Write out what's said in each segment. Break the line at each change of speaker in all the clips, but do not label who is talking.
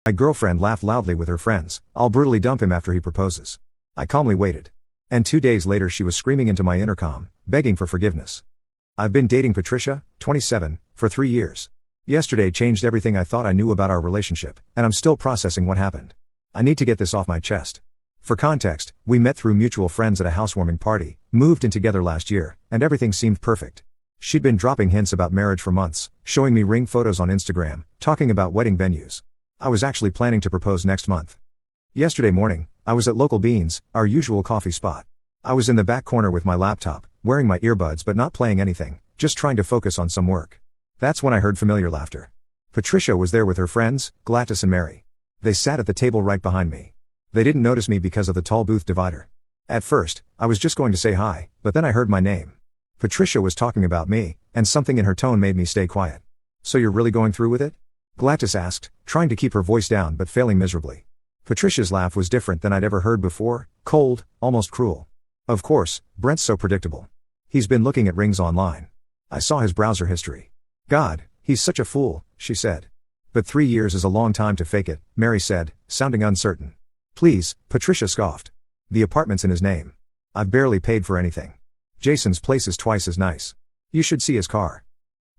My girlfriend laughed loudly with her friends. I'll brutally dump him after he proposes. I calmly waited. And 2 days later she was screaming into my intercom, begging for forgiveness. I've been dating Patricia, 27, for 3 years. Yesterday changed everything I thought I knew about our relationship, and I'm still processing what happened. I need to get this off my chest. For context, we met through mutual friends at a housewarming party, moved in together last year, and everything seemed perfect. She'd been dropping hints about marriage for months, showing me ring photos on Instagram, talking about wedding venues. I was actually planning to propose next month. Yesterday morning, I was at Local Beans, our usual coffee spot. I was in the back corner with my laptop, wearing my earbuds but not playing anything, just trying to focus on some work. That's when I heard familiar laughter. Patricia was there with her friends, Gladys and Mary. They sat at the table right behind me. They didn't notice me because of the tall booth divider. At first, I was just going to say hi, but then I heard my name. Patricia was talking about me, and something in her tone made me stay quiet. So you're really going through with it? Gladys asked, trying to keep her voice down but failing miserably. Patricia's laugh was different than I'd ever heard before, cold, almost cruel. Of course, Brent's so predictable. He's been looking at rings online. I saw his browser history. God, he's such a fool, she said. But 3 years is a long time to fake it, Mary said, sounding uncertain. Please, Patricia scoffed. The apartment's in his name. I've barely paid for anything. Jason's place is twice as nice. You should see his car.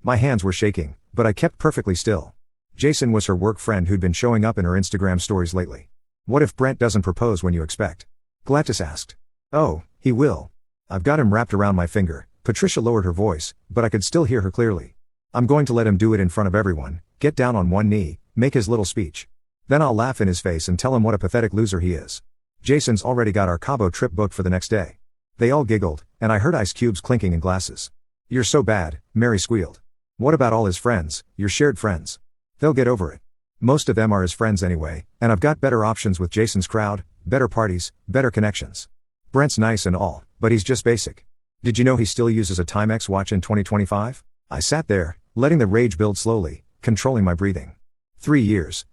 My hands were shaking, but I kept perfectly still. Jason was her work friend who'd been showing up in her Instagram stories lately. What if Brent doesn't propose when you expect? Gladys asked. Oh, he will. I've got him wrapped around my finger. Patricia lowered her voice, but I could still hear her clearly. I'm going to let him do it in front of everyone, get down on one knee, make his little speech. Then I'll laugh in his face and tell him what a pathetic loser he is. Jason's already got our Cabo trip booked for the next day. They all giggled, and I heard ice cubes clinking in glasses. You're so bad, Mary squealed. What about all his friends, your shared friends? They'll get over it. Most of them are his friends anyway, and I've got better options with Jason's crowd, better parties, better connections. Brent's nice and all, but he's just basic. Did you know he still uses a Timex watch in 2025? I sat there, letting the rage build slowly, controlling my breathing. 3 years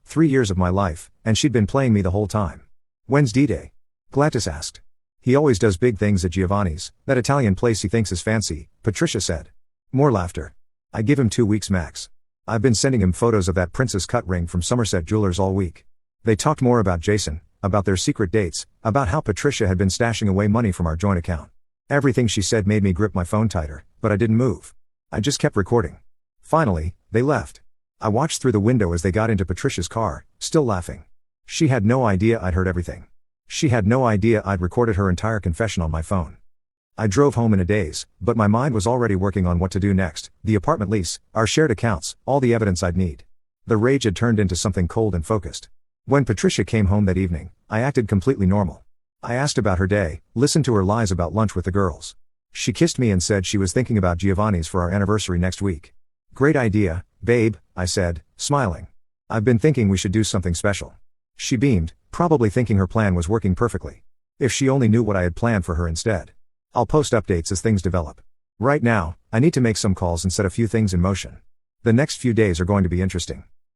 of my life, and she'd been playing me the whole time. When's D-Day? Gladys asked. He always does big things at Giovanni's, that Italian place he thinks is fancy, Patricia said. More laughter. I give him 2 weeks max. I've been sending him photos of that princess cut ring from Somerset Jewelers all week. They talked more about Jason, about their secret dates, about how Patricia had been stashing away money from our joint account. Everything she said made me grip my phone tighter, but I didn't move. I just kept recording. Finally, they left. I watched through the window as they got into Patricia's car, still laughing. She had no idea I'd heard everything. She had no idea I'd recorded her entire confession on my phone. I drove home in a daze, but my mind was already working on what to do next, the apartment lease, our shared accounts, all the evidence I'd need. The rage had turned into something cold and focused. When Patricia came home that evening, I acted completely normal. I asked about her day, listened to her lies about lunch with the girls. She kissed me and said she was thinking about Giovanni's for our anniversary next week. Great idea, babe, I said, smiling. I've been thinking we should do something special. She beamed, probably thinking her plan was working perfectly. If she only knew what I had planned for her instead. I'll post updates as things develop. Right now, I need to make some calls and set a few things in motion. The next few days are going to be interesting.